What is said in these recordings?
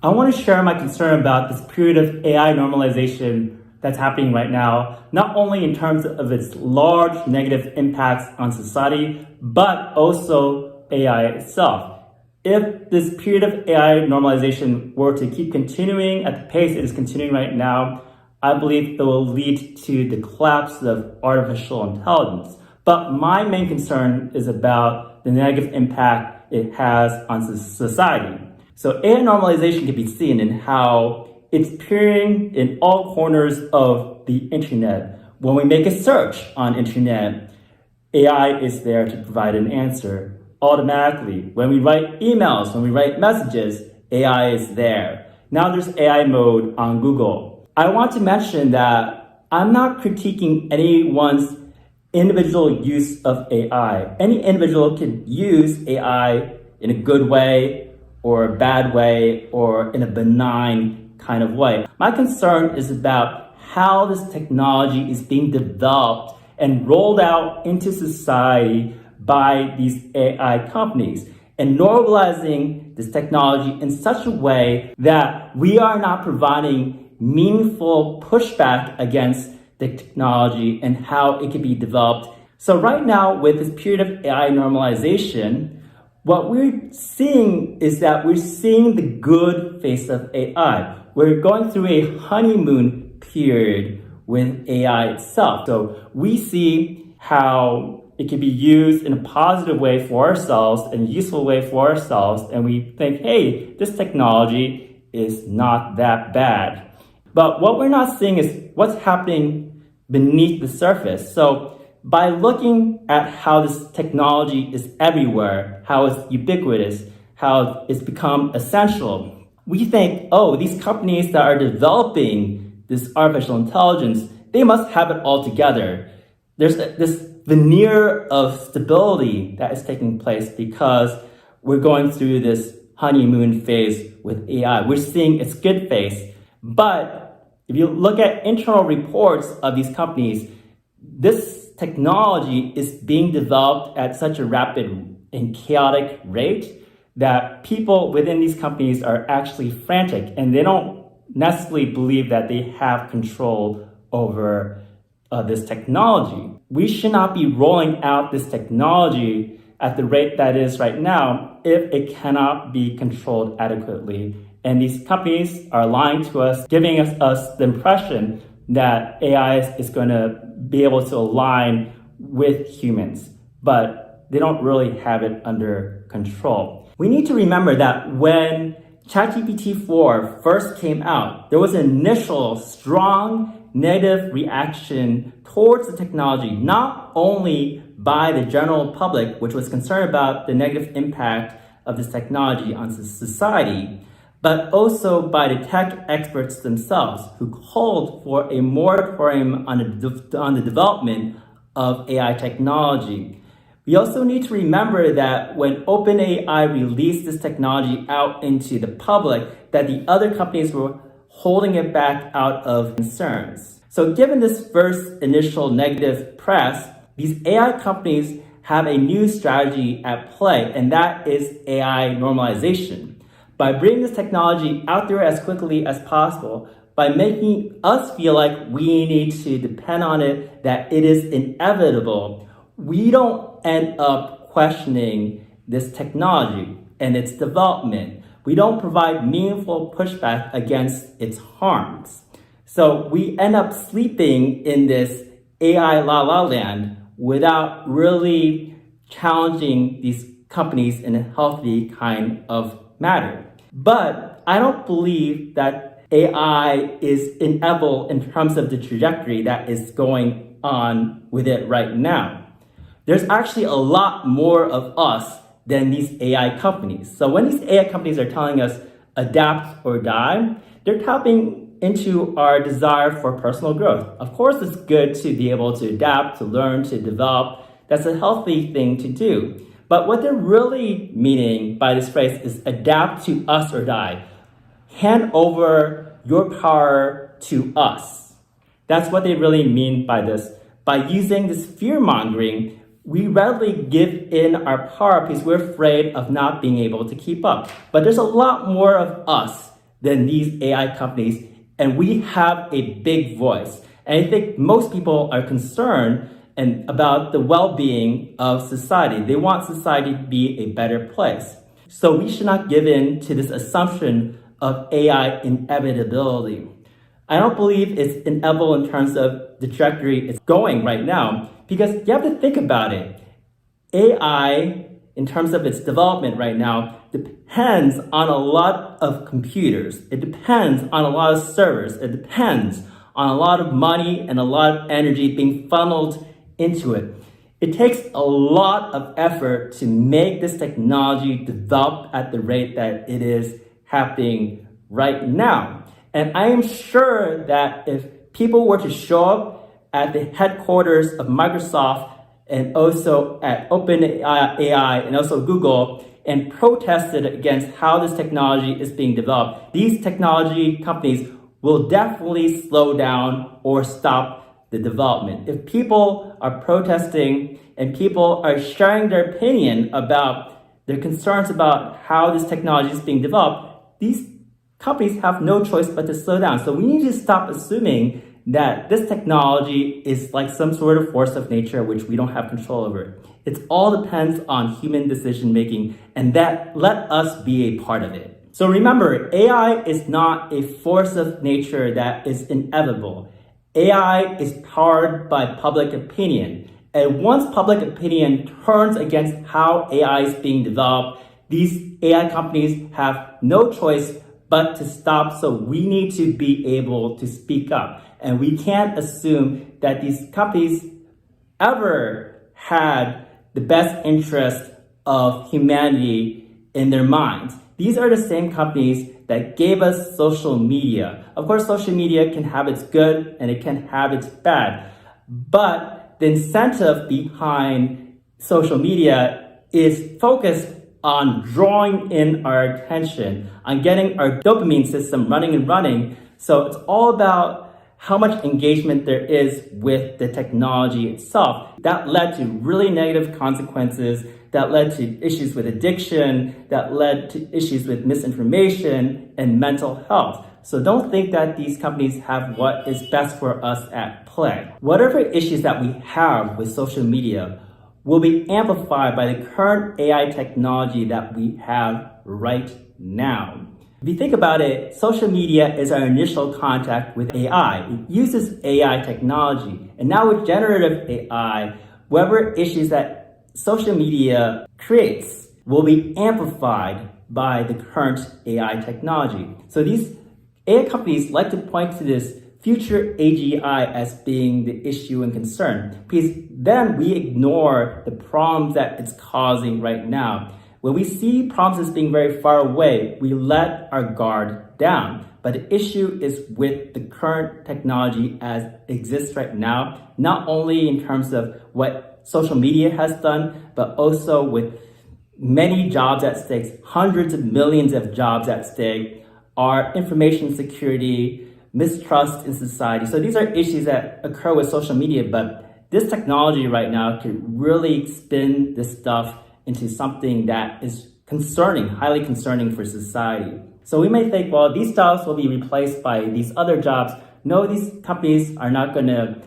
I want to share my concern about this period of AI normalization that's happening right now, not only in terms of its large negative impacts on society, but also AI itself. If this period of AI normalization were to keep continuing at the pace it is continuing right now, I believe it will lead to the collapse of artificial intelligence. But my main concern is about the negative impact it has on society. So AI normalization can be seen in how it's appearing in all corners of the internet. When we make a search on internet, AI is there to provide an answer automatically. When we write emails, when we write messages, AI is there. Now there's AI mode on Google. I want to mention that I'm not critiquing anyone's individual use of AI. Any individual can use AI in a good way or a bad way or in a benign kind of way. My concern is about how this technology is being developed and rolled out into society by these AI companies and normalizing this technology in such a way that we are not providing meaningful pushback against the technology and how it can be developed. So right now, with this period of AI normalization, what we're seeing is that we're seeing the good face of AI. We're going through a honeymoon period with AI itself. So we see how it can be used in a positive way for ourselves and a useful way for ourselves. And we think, hey, this technology is not that bad. But what we're not seeing is what's happening beneath the surface. So by looking at how this technology is everywhere, how it's ubiquitous, how it's become essential, we think, oh, these companies that are developing this artificial intelligence, they must have it all together. There's this veneer of stability that is taking place because we're going through this honeymoon phase with AI. We're seeing its good phase. But if you look at internal reports of these companies, this technology is being developed at such a rapid and chaotic rate that people within these companies are actually frantic and they don't necessarily believe that they have control over this technology. We should not be rolling out this technology at the rate that it is right now if it cannot be controlled adequately. And these companies are lying to us, giving us the impression that AI is going to be able to align with humans, but they don't really have it under control. We need to remember that when ChatGPT 4 first came out, there was an initial strong negative reaction towards the technology, not only by the general public, which was concerned about the negative impact of this technology on society, but also by the tech experts themselves who called for a moratorium on the development of AI technology. We also need to remember that when OpenAI released this technology out into the public, that the other companies were holding it back out of concerns. So given this first initial negative press, these AI companies have a new strategy at play, and that is AI normalization. By bringing this technology out there as quickly as possible, by making us feel like we need to depend on it, that it is inevitable, we don't end up questioning this technology and its development. We don't provide meaningful pushback against its harms. So we end up sleeping in this AI la land without really challenging these companies in a healthy kind of matter. But I don't believe that AI is inevitable in terms of the trajectory that is going on with it right now. There's actually a lot more of us than these AI companies. So when these AI companies are telling us adapt or die, they're tapping into our desire for personal growth. Of course, it's good to be able to adapt, to learn, to develop. That's a healthy thing to do. But what they're really meaning by this phrase is adapt to us or die. Hand over your power to us. That's what they really mean by this. By using this fear-mongering, we readily give in our power because we're afraid of not being able to keep up. But there's a lot more of us than these AI companies, and we have a big voice. And I think most people are concerned about the well-being of society. They want society to be a better place. So we should not give in to this assumption of AI inevitability. I don't believe it's inevitable in terms of the trajectory it's going right now, because you have to think about it. AI, in terms of its development right now, depends on a lot of computers. It depends on a lot of servers. It depends on a lot of money and a lot of energy being funneled into it. It takes a lot of effort to make this technology develop at the rate that it is happening right now. And I am sure that if people were to show up at the headquarters of Microsoft and also at OpenAI and also Google and protested against how this technology is being developed, these technology companies will definitely slow down or stop the development. If people are protesting and people are sharing their opinion about their concerns about how this technology is being developed, these companies have no choice but to slow down. So we need to stop assuming that this technology is like some sort of force of nature which we don't have control over. It all depends on human decision making, and that let us be a part of it. So remember, AI is not a force of nature that is inevitable. AI is powered by public opinion. And once public opinion turns against how AI is being developed, these AI companies have no choice but to stop. So we need to be able to speak up. And we can't assume that these companies ever had the best interest of humanity in their minds. These are the same companies that gave us social media. Of course, social media can have its good and it can have its bad. But the incentive behind social media is focused on drawing in our attention, on getting our dopamine system running and running. So it's all about how much engagement there is with the technology itself. That led to really negative consequences, that led to issues with addiction, that led to issues with misinformation and mental health. So don't think that these companies have what is best for us at play. Whatever issues that we have with social media will be amplified by the current AI technology that we have right now. If you think about it, social media is our initial contact with AI. It uses AI technology. And now with generative AI, whatever issues that social media creates will be amplified by the current AI technology. So these AI companies like to point to this future AGI as being the issue and concern, because then we ignore the problems that it's causing right now. When we see problems as being very far away, we let our guard down. But the issue is with the current technology as it exists right now, not only in terms of what social media has done, but also with many jobs at stake, hundreds of millions of jobs at stake, our information security, mistrust in society. So these are issues that occur with social media, but this technology right now can really spin this stuff into something that is concerning, highly concerning for society. So we may think, well, these jobs will be replaced by these other jobs. No, these companies are not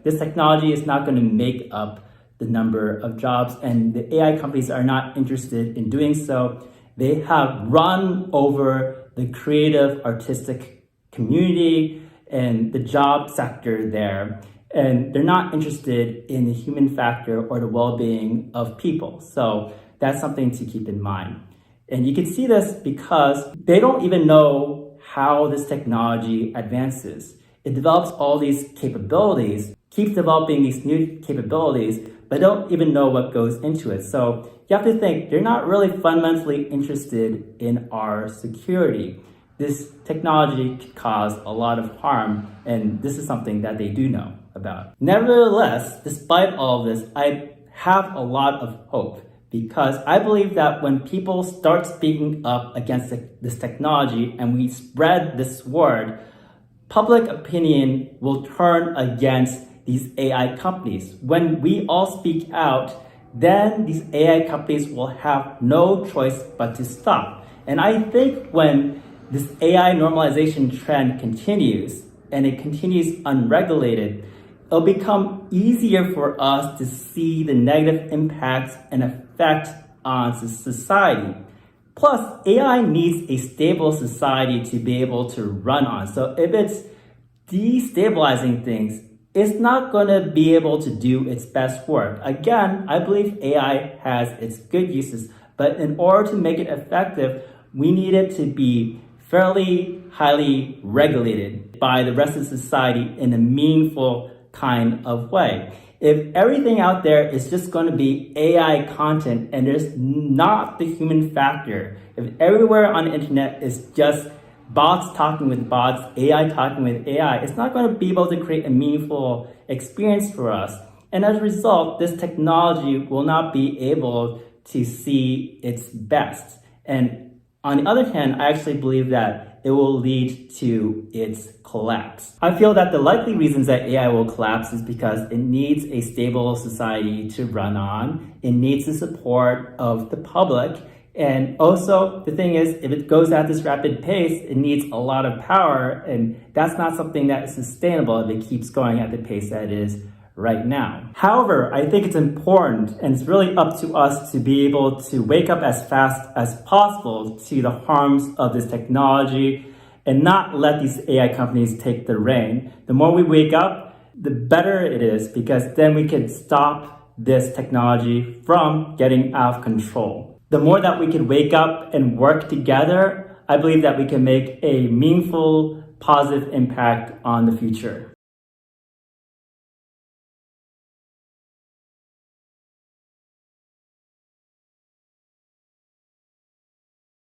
this technology is not gonna make up the number of jobs, and the AI companies are not interested in doing so. They have run over the creative, artistic community and the job sector there. And they're not interested in the human factor or the well-being of people. So that's something to keep in mind. And you can see this because they don't even know how this technology advances. It develops all these capabilities, keeps developing these new capabilities, but don't even know what goes into it. So you have to think they're not really fundamentally interested in our security. This technology could cause a lot of harm, and this is something that they do know about. Nevertheless, despite all of this, I have a lot of hope, because I believe that when people start speaking up against this technology and we spread this word, public opinion will turn against these AI companies. When we all speak out, then these AI companies will have no choice but to stop. And I think when this AI normalization trend continues and it continues unregulated, it'll become easier for us to see the negative impacts and effect on society. Plus, AI needs a stable society to be able to run on. So if it's destabilizing things, it's not going to be able to do its best work. Again, I believe AI has its good uses, but in order to make it effective, we need it to be fairly highly regulated by the rest of society in a meaningful kind of way. If everything out there is just going to be AI content and there's not the human factor, if everywhere on the internet is just bots talking with bots, AI talking with AI, it's not going to be able to create a meaningful experience for us. And as a result, this technology will not be able to see its best. And on the other hand, I actually believe that it will lead to its collapse. I feel that the likely reasons that AI will collapse is because it needs a stable society to run on. It needs the support of the public. And also, the thing is, if it goes at this rapid pace, it needs a lot of power, and that's not something that is sustainable if it keeps going at the pace that it is right now. However, I think it's important, and it's really up to us to be able to wake up as fast as possible to the harms of this technology and not let these AI companies take the reign. The more we wake up, the better it is, because then we can stop this technology from getting out of control. The more that we can wake up and work together, I believe that we can make a meaningful, positive impact on the future.